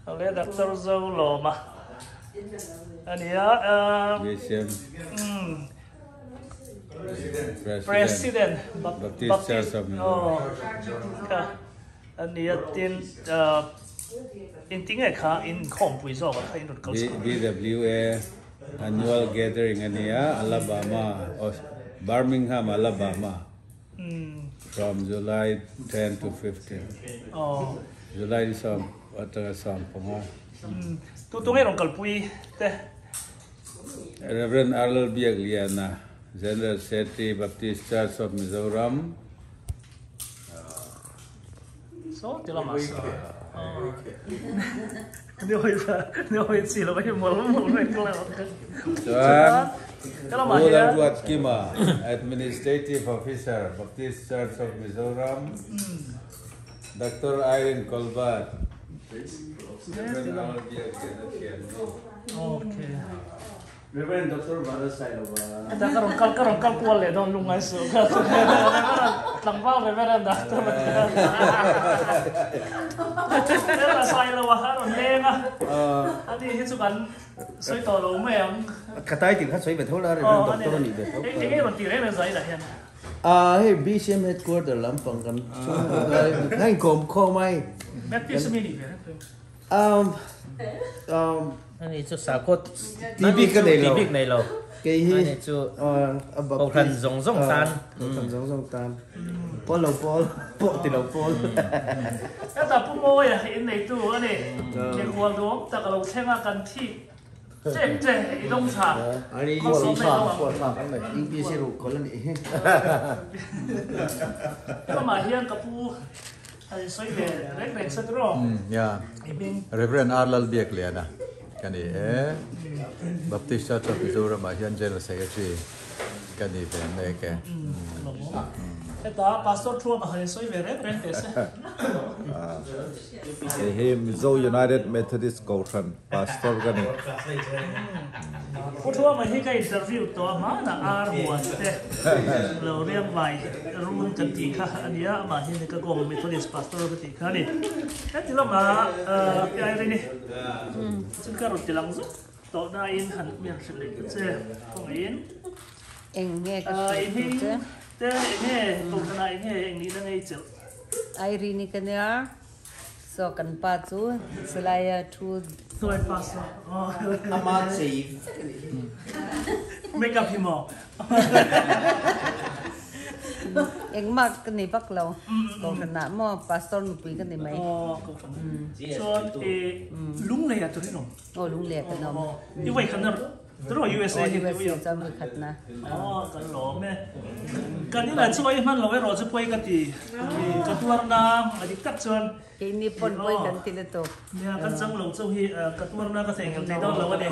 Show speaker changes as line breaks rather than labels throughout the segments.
Oleh Dr. Zhou Loma. Ania President
Baptist Church of Mizoram.
Ania tin tiếng ai khá in không bùi gió và thay đổi câu chuyện.
BWA annual gathering ania Alabama, Birmingham, Alabama. From July 10 to 15. July is some ponga.
Tu ngay rong kalpui te.
Reverend Arnold Biagliana, General Secretary Baptist Church of Mizoram.
So, tila mas. Nếu hồi chỉ là mấy một cái
Joan, Ulan Kima, Administrative Officer, Baptist Church of Mizoram. Dr. Irene Colbert.
Okay.
Reverend Dr. Bharat Sailova.
Ada karong kual don lungai su. Tangwal Reverend Dr. Reverend Sailova haron lenga. Adi hisukan soi to lo meang.
Katai tin khat soi be thola Reverend Dr. ni be thok.
Cái mình tỉ đấy giấy là hiện.
Hey BCM headquarter Lampang kan. Ngai kom kho mai.
Baptist mini.
Anh ấy chú sao cốt
TV cái
này lâu
cái hi
anh ấy chú cầu thần giống tan
giống tan Paul thì lâu Paul
Cái tập phụ môi à hiện này tu anh này cái quan đó ta kalau xem cần thi chế đông trà
anh ấy quan phạm anh này in BC rồi có lần này
cái mà hiện cái phụ hay xoay về đấy sẽ rồi
Reverend Arnold Biagliana. Kani Baptist Church of Mizoram Asian General Secretary kani ben ke
cái đó pastor thua mà hơi xoay về đấy bên thế
Mizo United Methodist Conference pastor kani
Cô thua mà khi cái interview to mà là buồn thế lâu riêng vài luôn cần tỉ khá anh ấy mà hiện cái gồm Methodist pastor cái tỉ khá đi cái thì là mà cái này này chúng ta rồi thì lăng giúp tổ đại in hẳn miền sự lịch chứ không in
anh nghe cái chuyện chứ
thế nghe tổng thân này nghe anh đi đang nghe chữ
ai ri ni cái này so cần pa chú selaya thu
tôi pastor
Amat safe
make up him all
anh mặc cái này bắt lâu còn thằng nào mà pastor nụ cái này mấy
câu phần cho lúng này à tôi thấy không
lúng liệt cái nào
như vậy khăn nào tôi nói USA thì tôi
USA cho người khát na
cái lỗ mẹ cái này là chơi man lỗ rồi chứ quay cái gì cái tuar na cái cắt chân
cái này pon quay cái gì đó to
nha cái trăng lỗ châu hi cái tuar na cái thành cái đó lỗ này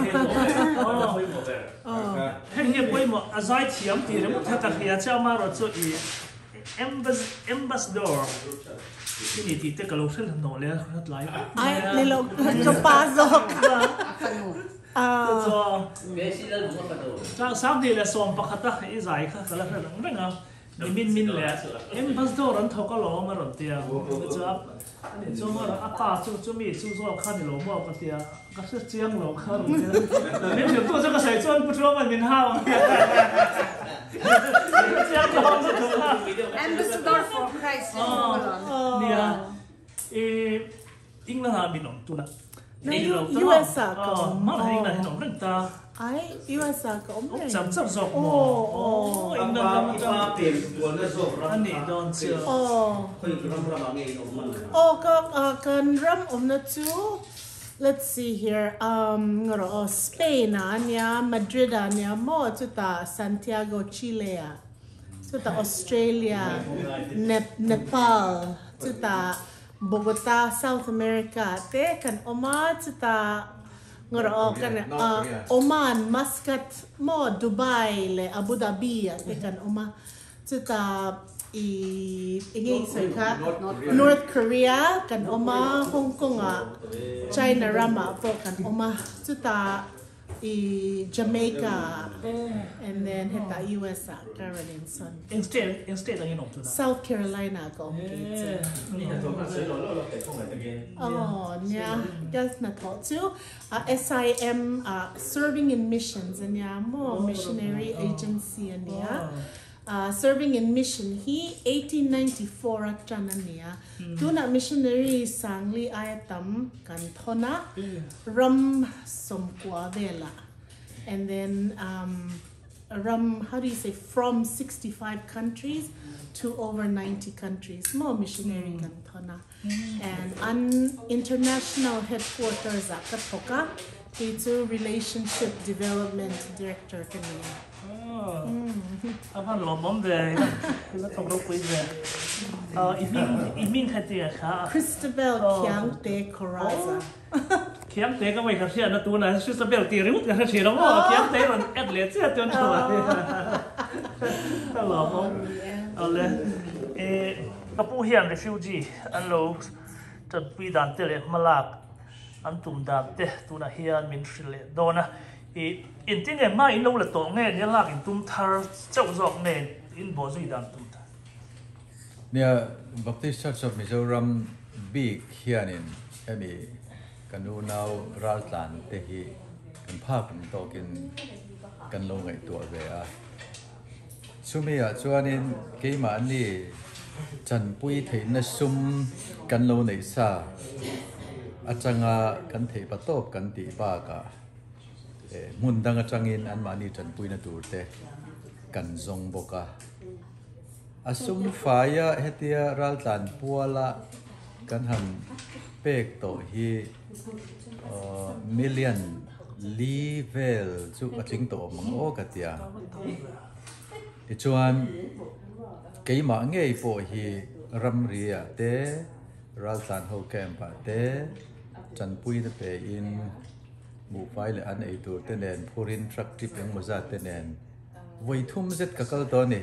hay hay quay một azai thiam thì nó thật là hiện cho mà rồi chơi ambassador cái này thì cái lỗ sẽ làm nổi lên rất lại
ai này lỗ cho pa rồi
sáng thì là xóm bạc hạt ấy dài khá là rất là min lẹ em bắt đầu rắn thâu cái lỗ mà rắn tiệt cho anh cho mà apa cho mi cho khăn thì lỗ mà cái tiệt cái sự chiang lỗ khăn nên chúng tôi cho cái sợi chôn bút lỗ mà mình hao
Ambassador for Christ
nè England là mình nông tu nè
US à
mà là England thì nông rất ta
ai US à có ông này
chấm chấm dọc England là
ba tiền của nó rồi
anh này đón chưa
cần ram nó chú let's see here ngoro Spain ania Madrid ania mo chuta Santiago Chile chuta Australia Nepal chuta Bogota South America te kan oma chuta ngoro kan Oman Muscat mo Dubai le Abu Dhabi te kan oma chuta ingay sa North Korea kan oma Hong Kong China rama po kan oma chuta Jamaica and then heta US Caroline son
instead ang inong tuna
South Carolina ko nya just na to too SIM serving in missions and mo missionary agency nya serving in mission he 1894 at niya tuna missionary sangli ayatam kantona ram somkwa vela and then ram how do you say from 65 countries to over 90 countries more missionary kantona and an international headquarters at Katoka to relationship development director kaniya
Avan lom bom de la tong ro pui de iming khatia kha
Christabel Kiangte Coraza
kiam te ka mai kha sia na tu na Christabel ti riu ka sia lo mo kiam te ron atlet sia tu na wa ta lom bom ale ka pu hian refugee an lo tan pui dan te le malak an tum dan te tu na hian min shile dona in tiếng ngày mai in đâu là tổ nghe nhớ là in tum thar châu giọt nghe in bỏ duy đàn tum thar.
Nia Baptist Church of Mizoram big hianin emi kanu nau raltan te hi kan phak to kin kan lo ngai to ve a sumia chuanin keima ni chan pui thein na sum kan lo nei sa achanga kan thei patop kan ti ba ka mun dang atangin an mani chan pui na tur te kan zong boka asum faya hetia raltan puala kan han pek to hi million level chu ating to mang o katia ti chuan keima ngei po hi ramria te raltan ho camp te chan pui na pe in mu fai le an ei tur te nen phurin truck trip eng moza te nen voi thum zet ka kal to ni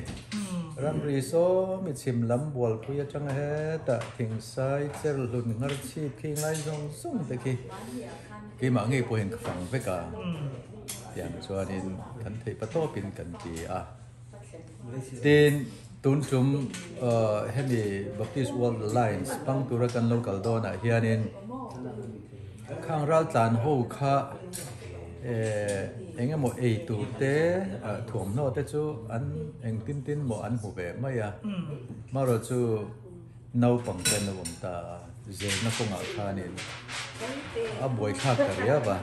ram ri so mi chim lam bol pui atang he ta thing sai cher lun ngar chi khi ngai zong sung te ki ki ma ngei po hen ka phang ve ka tiang chuan in kan thei pa to pin kan ti a tin tun chum hemi Baptist World Alliance pang tura kan local dona hianin khang ral tan ho kha engemo ei tu te thuam no te chu an eng tin tin mo an hu ve mai a maro chu nau pang ten no bom ta je na ko nga khanin a boy kha ka ria ba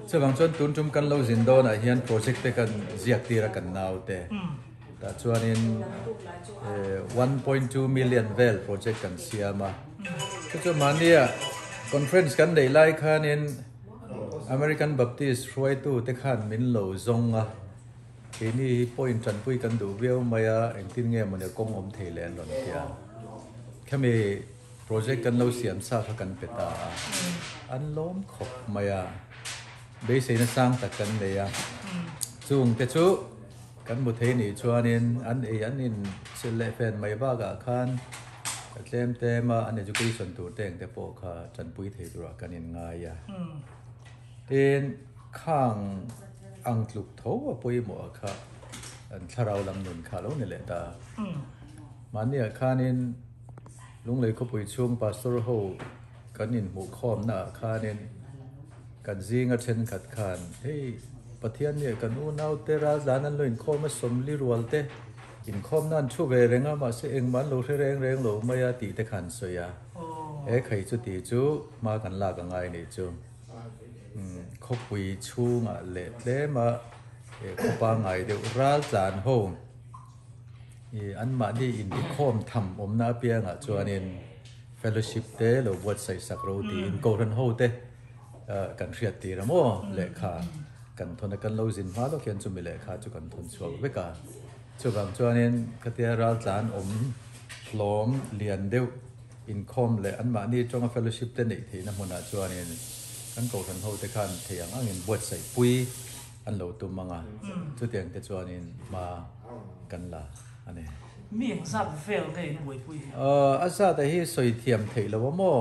chawang chon tun chum kan lo zin do na hian project te kan ziak tira kan nau te ta chuanin 1.2 million vel project kan siama chu mania conference kan dei lai khan in American Baptist Roy tu te khan min lo zonga kini point chan pui kan du veo maya engtin nge mone kong om theilen lon tia khame project kan lo siam sa kha kan peta an lom khop maya be se na sang ta kan le ya chung te chu kan mu thei ni chuanin an in sele fen mai ba ga khan tlem te ma an education tur teng te po kha chan pui thei dura kanin nga ya tin khang ang tluk tho wa poi mo kha an tharau lam nun kha lo ne le ta mania khanin lunglei ko pui chung pastor ho kanin mu khom na khanin kan zinga then khat khan hey pathian ne kan u nau te ra zanan loin khom a som li rual te in khom nan chu ve renga ma se eng man lo reng lo maya ti te khan soya e khai chu ti chu ma kan la ka ngai ni chu khop pui chu nga le le ma e khopa ngai de ral zan ho e an ma di in di khom tham om na pia nga chuanin fellowship te lo wat sai sak ro ti in ko ran ho te kan riat ti ra mo le kha kan thona kan lo zin ma lo kian chu mi le kha chu kan thon chuak ve ka chuwang chuanin katia ral chan om hlom lian deuh in khom le an ma ni chonga fellowship te nei theina hmona chuanin kan ko kan ho te khan theiang angin buat sai pui an lo tu manga chu tiang te chuanin ma kan la ane
miệng giặt phèo cái buổi pui
asa ta hi soi thiam thei lo mo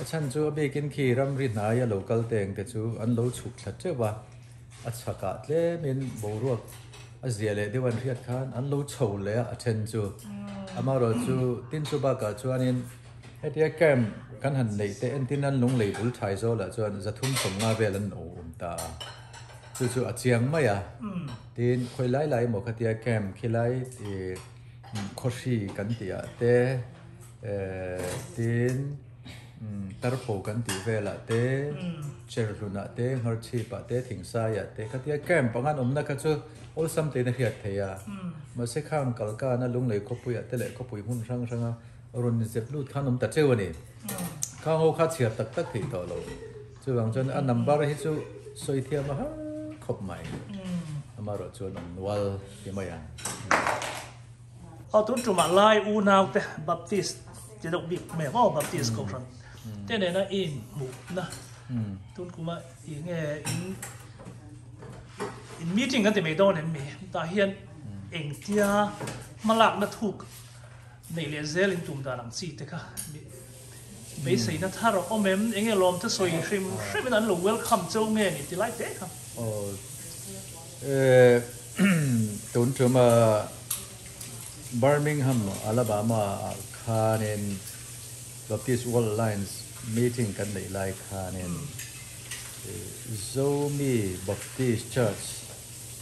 a chan chu be kin khi ram ri na ya local teng te chu an lo chuk thlat che ba อัศกาเลมินบรัวอาเซียเลที่วันเรียดขันอันรู้โฉเลยอ่ะเช่นจูอามาโรจูตินสุบากาจวนนินเฮติอาแกมกันหันเลยแต่อันที่นั่นลงเลยบุลไทยโซละจวนจะทุ่มสมงาเวลันโอมตาจู่ๆอาเจียงไม่อ่ะทีนคอยไล่หมกที่อาแกมคิไล่โคชีกันที่อ่ะแต่ทีนตาร์โผกันที่เวลาเตเชอร์ลุนาเตฮาร์ชีปะเตถิงสายเตคัที่แกมปังอันนักจู่อลซัมเตนเฮียเทียมาเสกข้างกัลกานะลุงเลยขบุยเตเลยขบุยหุ่นช่างรุนเจ็บลูดข้านมตัดเจ้าวันนี้ข้างหัวข้าเฉียบตักที่ต่อเราจู่บางจนอันนับาร์ฮิจู่สวยเทียมมาฮะขบใหม่มารถจู่นนวลที่ไม่ยัง
เอาตุนจุมาไล่อูนาวเตบัพติสจะต้องบิกแม่ว่าบัพติสของฉันแต่เนี่ยนะอินหมู่นะตุนกูมาอีเงี้ยอินมีจริงกันแต่ไม่โดนเนี่ยมีแต่เฮียนเองเดียมาหลักนะถูกในเลี้ยเซลินตุ่มดานังซีเตค่ะไม่ใช่นะถ้าเราเอาเมมเองลมจะสวยชิมไม่นั้นเราเวลคัมเจ้าเมนี่ที่ไล่เตะครับ
ตุนจุมาบาร์มิงแฮมอลาบามาคาเนนบัพติสวอลไลน์มีติ้งกันในไลคาเนนโซมีบัพติสเชิร์ช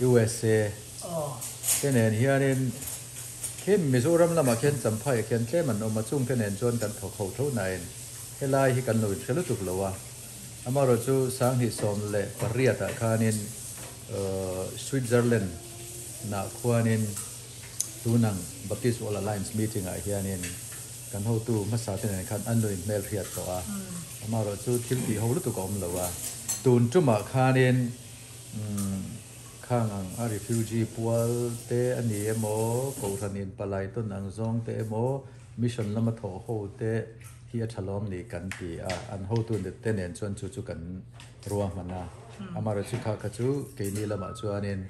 USA เทนเนนเฮียเนนเข็มมิโซรัมละมาเข็นสัมภาระเข็นเข็มมันออกมาจุ่มเทนเนนจนกันถกเขาเท่าไหนเฮลายฮิกันหนุนเชลุตุกเลวะอามาโรจูสังฮิสอมเลปริยตะคาเนนสวิตเซอร์แลนด์นักควานินตูนังบัพติสวอลไลน์มีติ้งไอเฮียเนนกันเขาตู้มาสาธิตในขั้นอันนู้นเมลเรียดตัวอามาเราจูทิลตีเขาลุตุกอมเลวะตูนจุมาคานินข้างอาริฟิวจีปัวเตอันนี้โมกูรันินปลายต้นอังซงเตโมมิชชันละมาถอโฮเตที่อัชลอมนี่กันตีอันเขาตูนเตเนนชวนจูกันรัวมันนะอามาเราจูข้าขจูเกนี่ละมาจวนนิน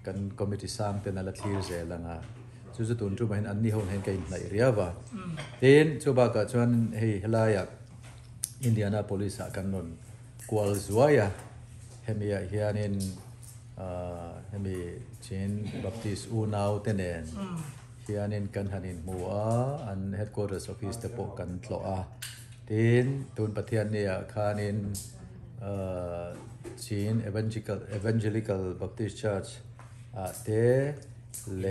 กันคอมมิชชั่นเตนัลทีร์เซลังอ่ะจู่ๆตุนจู่มาเห็นอันนี้เขาเห็นกันในเรียว่าเดินจู่บ้าก็ชวนเฮ้ยเฮลายะอินเดียนาโพลิสกันนนกวลซัวยะเฮมีเฮียนินเฮมีจีนบัพติสอูนาวเตเนนเฮียนินกันหันินมัวอันเฮดคอร์เตอร์สออฟฟิศเตปอกันทลอเดินตุนปะเทียนเนี่ยคานินจีนevangelical Baptist Church เตเล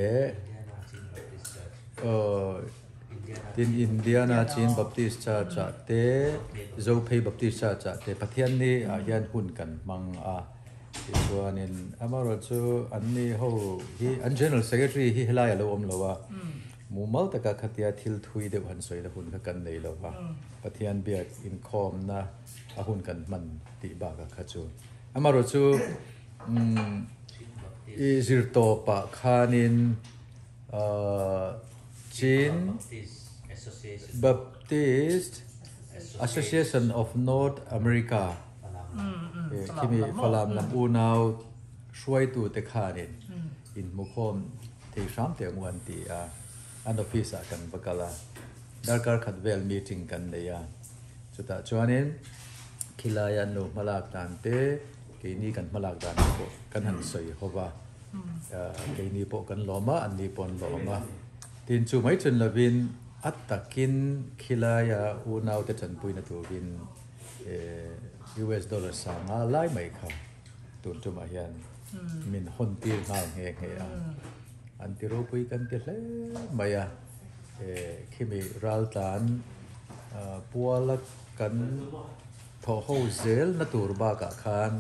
ทินอินเดียนาจีนบัพติสชาจัดเตโจเพย์บัพติสชาจัดเตปะเทียนนี่ยันหุ่นกันมังส่วนนินอามาโรจูอันนี้เขาที่อัน General Secretary ที่เฮลายเราอมเราว่ามูมัลตะกะขัดยาทิลทุยเดือหันสวยละหุ่นกันเลยเราว่าปะเทียนเบียกอินคอมนะหุ่นกันมันติบากะขัดจูอามาโรจูอิจิรโตปะคานินจีน Baptist Association of North America ที่มีฝรั่งลำอูนาวช่วยตัวเด็กขานินอินมุขมที่สามเตียงวันที่อันดับพิเศษกันปะกลาดาร์การขัดเวลมีติ้งกันเลยสุดท้ายจวนนินคิลายันโนมาลากตันเตกินี่กันมาลากตันโปกันหันสวยเขาว่ากินี่โปกันล้อมาอันนี้ปนล้อมาทีนจูไม่จนละวินอัตตะกินคิลายาอูนาวเตจันปุยนัตัววินUS ดอลลาร์สั่งไล่ไม่ครับตุนจูมายันมินฮอนตีมาเงี้ยอันที่เราปุยกันเตเลยไม่คิมีรัลตันปัวลักกันทอโฮเซลนัตูรบากะคาน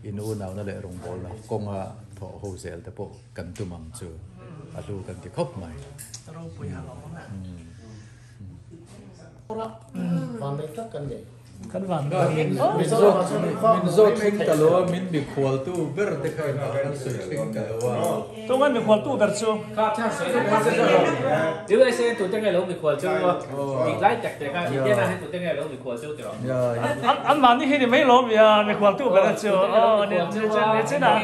อินูนาวนั่นแหละรงบอลนะกงอ่ะทอโฮเซลแต่พวกกันตุมังจูอาดูกันที่ครบไหม
เราปุยหาเราไหม
ฟังได้สักกันเลย
กันวันก็
มินโซทิ้งกันแล้วมินมีควอลตู้เบอร์เด็กให้มากันสุดทิ้งกันแล้ว
ตัวกันมีความตู้แบบชู
ครับใช่ใช่เดี๋ยวไอ้เซนตัวเจ้าไงเรามีควอลชูอีกไล่จากแต่ก็อีกอย่างนั้นตัวเจ้าไงเรามีควอลชูตลอด
อันมันนี่เห็นไม่ล้มอย่ามีความตู้แบบชูเนี่ยเช่นนั้น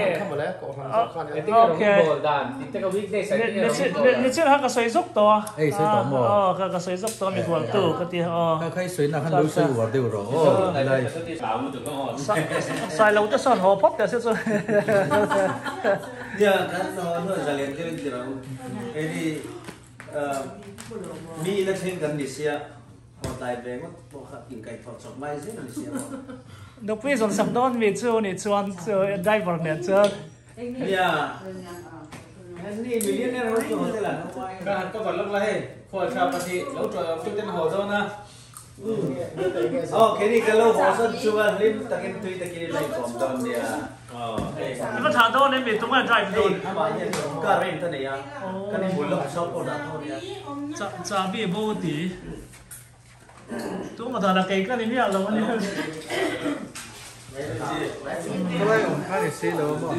โอเคด่านที่ก็วิ่งได้ใส่
เนี่ยเช่นฮักก็ใส่ซุกตัว
ใส่ตัวหม้อ
ก็ใส่ซุกตัวมีความตู้ก็ที่
ก็ใครใส่หน้าขันรู้สึกว่าเดี๋ยวรอ oh lai
sai lâu tới son hồ phốt cả sẽ rồi
dia kan no jalen dia dirau ini mi election kan disia hotai beng mo kha in kai thot sok mai je disia
đâu biết rồi sắm đón về chưa này chuan driver này chưa
ya ni millionaire ro to hotel la
kan ka bal lok lai khol cha pati lo tro tu ten ho do na
oh kini kalau hosan chuan lim takin tui takin lai kom don dia
nó thả đón này về tung ai drive đón
ama yen ka ren ta ne ya kan ni bulok shop ko da to dia
cha bị vô tí tung mà thằng là cái này biết là anh ấy
có ai cũng khá là xí đâu mà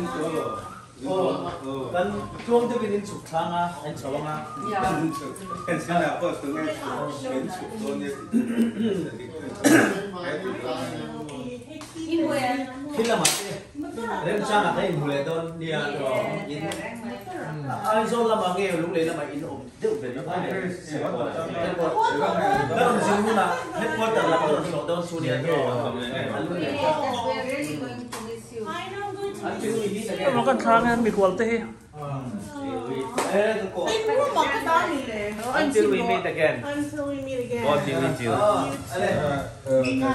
kan chuang te bin suk thanga an chawanga
kan sana po tungai ben su to ne
khila ma te rem changa dai mule don nia ro in ai zo la ma nge lu le na ma in om de be na ai na ro sin na headquarter la ko so don su nia to
nó còn thang hơn bị quật thế
until we meet again.
Until we meet again.
God be with you.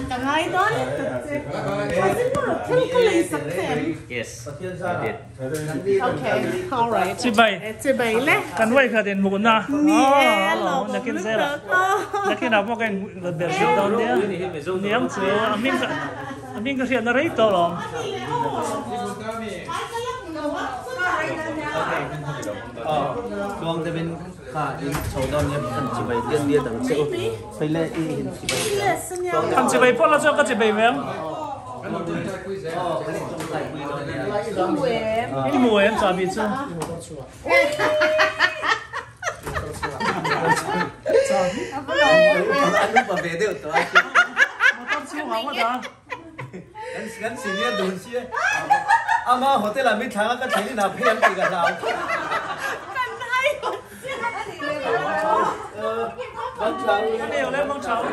Kangai don.
Yes, I did.
Okay, all right.
chị bảy
Chị bảy lẽ.
cần quay khởi đến một na
Là
cái xe là cái nào có cái biệt hiệu đó nhé niệm chưa mình cái hiện nó đấy to lắm
chuang te bin kha in so don ne kan chi bai dia dia dang cheu phai le i hin chi bai
thằng chị bảy phốt là cho cái chị bảy mềm cái mùa em chả bị chưa
anh ba về đều to
mà tao chưa hóa mà ta
kan senior don chi ama hotel la mi thanga ka theli na phian ti ga dau
cái điều lên mong cháu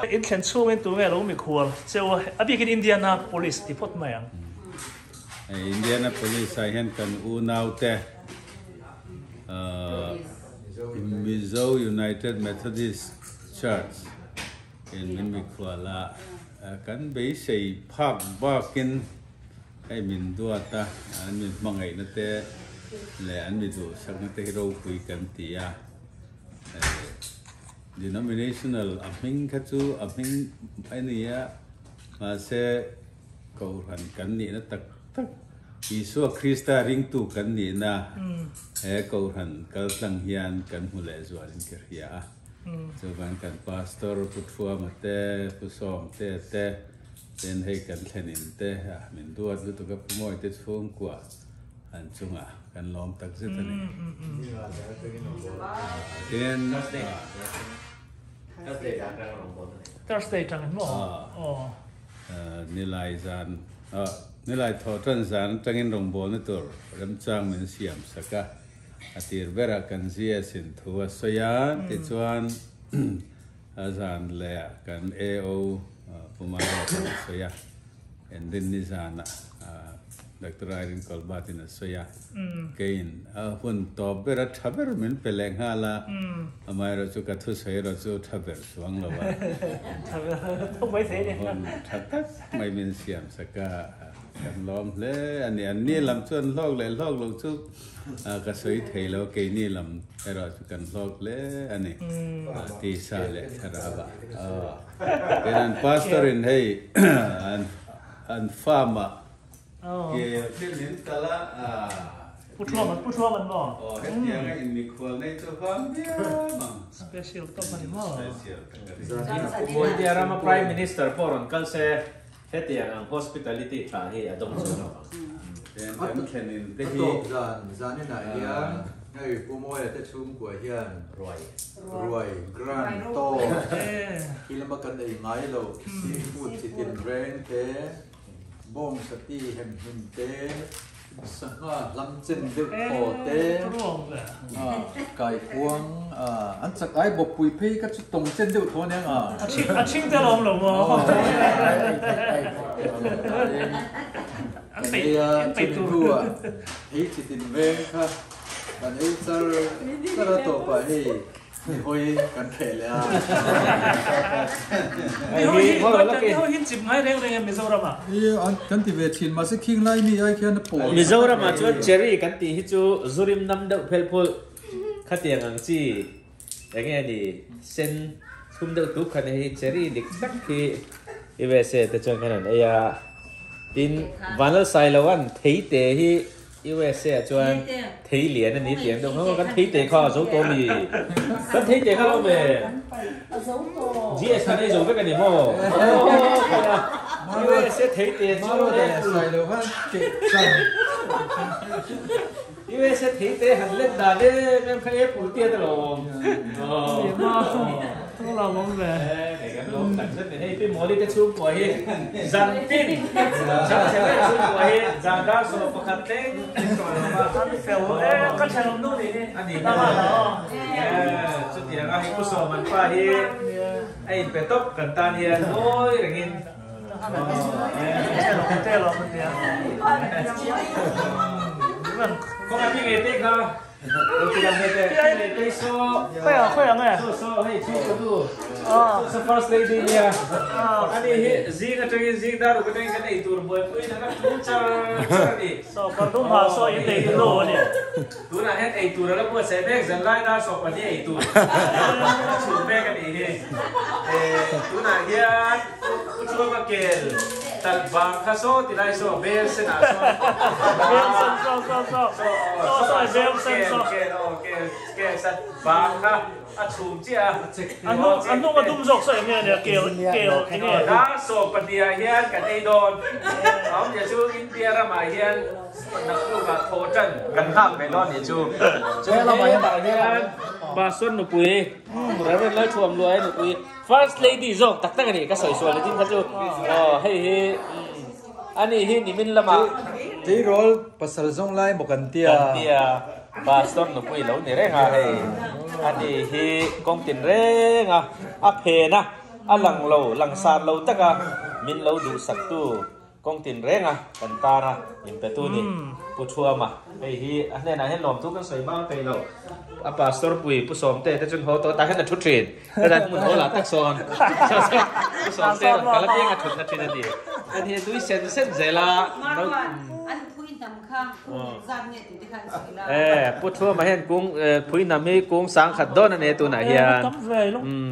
in khen chu men tu nge lo mi khol cheu a bi kin Indianapolis ti phot mai ang
Indianapolis ai hen kan u nau te Mizo United Methodist Church in Minmikwala kan be sei phak ba kin ai min duata an min mangai na te le an mi du sak na te ro pui kan tia denominational aming khachu aming ania ma se ko ran kan ni na tak tak Isu Krista ring tu kan ni na he ko ran kal tlang hian kan hu le zualin ke ria so ban kan pastor putfua mate pusom te ten hei kan thlenin te min duat lu tu ka pumoi te phung kwa an chunga kan lom tak zet ani ten
Thursday chẳng mo
nilai zan nilai tho tran zan tangin rong bol na tur ram chang min siam saka atir vera kan zia sin thua soya ti chuan azan le kan ao pumara kan soya and then ni zana Dr. Irene Kolbatin soya kein hun to bera thaber min peleng hala amai ro chu ka thu sei ro chu thaber suang lo wa
không phải thế nhỉ
thatak mai min siam saka kan lom le ani lam chuan lok le lok lo chu ka soi thei lo ke ni lam ero chu kan lok le ani ti sa le thara ba kenan pastor in hey an farmer ke filmin kala
Put man mo
hết tiếng in mi khol nei to ham dia
special to man mo
Boy dia rama Prime Minister poron kalse hetiang ang hospitality tha hi adong chuno.
then kan thenin te hi
zan na hian ngay pumoi te chum của hian ruồi grand to kilama kan ei ngai lo seafood chitin brain te bom sati hem him te สังว่าลำเจนเดือดโอเต้ไก่พวงอันสักไอ้บอกปุยเพ่ก็จะตรงเจนเดือดทัวเนี่ย
ชิงจะลงหรือมั้ง
อันไปดูให้จิตินเวงค่ะอันนี้จะต่อไปให้คุยกันเขเลย
เขาหินจิบง่ายเร่งมิโซรามา
อันกันที่เวทีมาสักคิงไล่มีไอ้แค่นั้นปวด
มิโซรามาชวนเจอรี่กันที่ฮิจูซูริมน้ำเดือดเพลพูลขัดยังอังจีอย่างเงี้ยดิเส้นคุมเดือดทุกขันให้เจอรี่ดิสักที่อีเวสแต่จนขนาดไอ้ยาดินวันละไซละวันที่เตะที่อีเวสจวนที่เหรียญนี่เหรียญตรงเขากันที่เตะข้อสูงตัวมีกันที่เตะข้อมีGS คันนี้สูงไปกันนี่มั้งอีเวสที่เตะสูงเลย
ใส่เลยว่าเก่งจัง
อีเวสที่เตะหันเล่นด่าเล่นแม่งใครปูเตี้ยตลอด
ต้องเรามองแบบ
ไอ้กันลงตัดเส้นให้พี่หมอที่จะช่วยป่วยจันตินช่างเชื่อช่วยป่วยจันดาสโลปคัตเต้
อันนี้เฟลก็ใช้ลมดูดิ
อันนี้บ้าเหรอสุดที่แล้วให้ผู้สมันป้าที่ไอ้เป็ดตบกันตาเนี่ยโอ้ยอย่างงี้
ใช้ลมเต้ลมมันเนี่ย
ก็มาพี่เอติกครับเราจะทำให้ได้โซ่
ค่อยยังไง
โซ่ให้ช่วยดูโซ่ first lady เนี่ยอันนี้ซีก็จะซีดารุก็จะกันไอ้ตัวบอยคุยนะทุกชาดิ
โซ่ก็ต้องมาโซ่ยังเด็กโลเนี่ย
ตัวนั้นไอ้ตัวแล้วพวกเซเบกจะไล่ได้โซ่ปันนี้ไอ้ตัวชูเบกกันอีกทีตัวนั้นเฮียผู้ช่วยมาเกลตัดบางข้าโซ่ที่ไล่โซ่เบลเซน่าโซ่
เบลเซนโซ่เบลเซนโซ่
เกลสัตบางข้าชูมเจ้า
อันนู้นมาตุ้มจกใส่เนี่ยเกลเนี่ย
ด้าโซ่ปันเดียเฮียกันไอ้โดนเขาจะชูอินเดียระมาเฮียนักลูกโทจันกันข้ามไปนอนเนี่ยชูเจ้าเราไม่ต่างกันบาสุนหนุปุยแล้วเป็นแล้วชวมรวยหนุปุย first lady จกตักตั้งกันนี่ก็สวยๆเลยที่เขาจูให้อันนี้ที่นี่มินละมา
ที่รอลปัสสาวะจงไล่บอกกันเตีย
บาสุนหนุปุยแล้วนี่เร่งให้อันนี้ที่กองตินเร่งอ่ะเพนะหลังซาเราตั้งมินเราดูสักตู้กองตินเร่งกันตานะมินเปตู้นี่ผู้ชัวมาไอ้ที่อันนี้นะให้หลอมทุกกันสวยมากไปเราปาสตอร์ปุยผู้สมเตะแต่จนเขาตัวตาแค่นั้นชุดเทรนแต่ดันมันเขาหลับตักซอนผู้สมเตะกันแล้วเพียงชุดนัดเทรนดีอันนี้ดูเส้นเจล่า
อันพุยนำข้างจานเนี่ยที่ขันสีลา
ผู้ชัวมาเห็นกุ้งพุยนำให้กุ้งสังขัดดอนนี่ตัวไหนเฮีย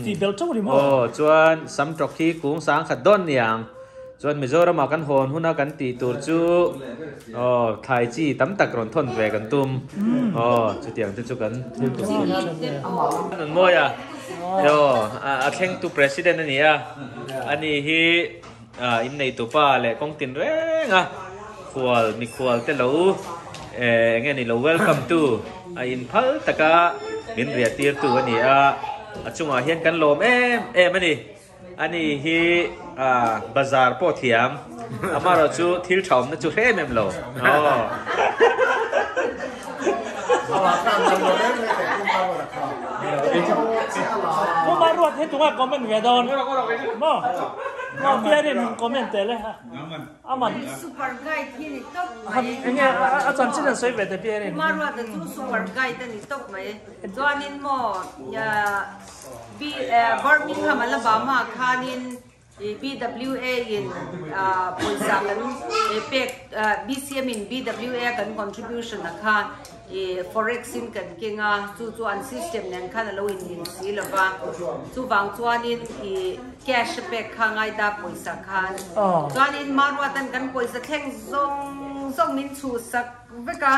ที่เบลจ้าดิมั้ง
จวนสำจอกที่กุ้งสังขัดดอนอย่างจวนมิโซรามากันโหนหุ่นกันตีตัวจูไทยจีตั้มตะกรอนทนเวกันตุ้มจุดเดียงจุดกันนั่นโมยแข่งตัวประธานนี่อันนี้ฮีอินในตัวป้าเลยกองตินเร่งควอลมีควอลแต่เรางี้นี่เรา welcome to อินพัลตะกะมินเรียตีร์ตัวนี่จุงเฮียนกันลมมันนี่อันนี้ฮีบาซาร์โพเทียมมาเราจูทิลชอมนั่นจูเฮมโล
ผมมารวดให้ตัวคอมเมนต์เวดอนมาเบียร์นี่คอมเมนต์เตะเลยฮะมัน
ซูเปอร์ไกด์ที่นี่ตบ
เนี่ยอาจารย์ชื่อสวยเวดเบียร์นี่
มารวดแต่ทูซูเปอร์ไกด์ที่นี่ตบไหมตัวนี้หมอยาบอร์มิงแฮมอัลบามาคานินBWA in Poisa kan pek BCM in BWA kan contribution nakha forex in kan kinga chu an system nan khan lo in si lova chu wang chuanin cash pek khangai da Poisa khan chuanin marwatan kan Poisa theng zong min chu sak veka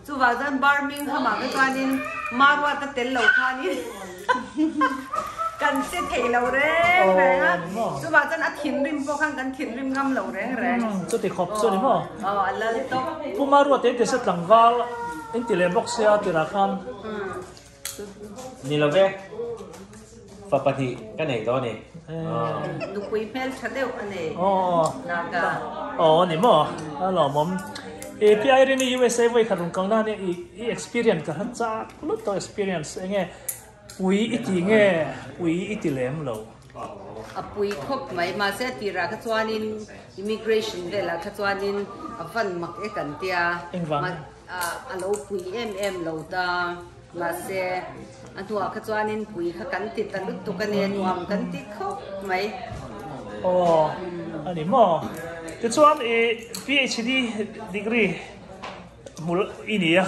chu wazan barming hama ka chuanin marwata tel lo khaniกันเสียเทเราแรงนะสุภาพจันทร์ถิ่นริมพวกข้างกันถิ่นริมงำเราแรง
สุดที่ขอบสุดนี่มั้ง
อันละต้อง
ผู้มารู้ว่าเด็กสุดหลังวาลอินทิเลนบ็อกเซียติราคัน
นี่เราเว้ยฝักปฏิกันไหนตัวนี้
ดูคุยเพลชัดเดียวอันนี้
นากา
อ๋อ
นี่มั้งแล้วผม API rin ni USA vai kharun kang na ne I experience ka han cha lot to experience nge pui iti nge pui iti lem lo
a pui khop mai ma se tira ka chuanin immigration de la ka chuanin a van mak e kan tia ma a lo pui lo ta ma se antua ka chuanin pui kha kan ti ta lut tu kan ne nuam kan ti khop mai
ani mo cái chuan PhD degree mul inia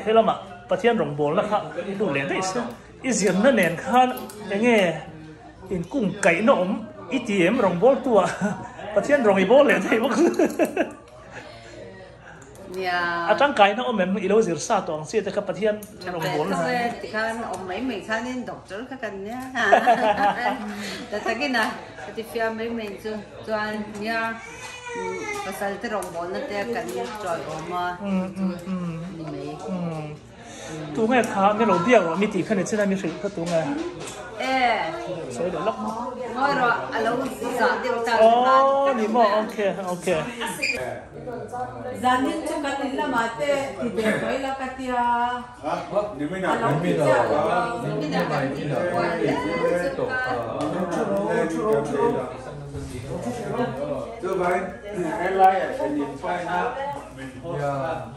helama pathian rong bol la kha du le dei se izian na nen khan enge in kung kai no om ITM rong bol tua pathian rong I bol le dei bok
ya
atang kai na om mem ilo zir sa tong se te ka pathian rong bol na
ti kan om mai khanin doctor ka kan ne ta sagina ti fia mai chu chuan nia pasal te rong bol na te kan ni troi oma ni mai
tu nge kha nge lo dia ro mi ti khan chena mi ri ka tu nge soi de lok
ngoi ro alo sa de ta
ni mo okay
zanin chu kan illa mate ti be koi la katia
ni mai na
mi da
Thưa bạn, em like ở trên điện thoại na.
Yeah.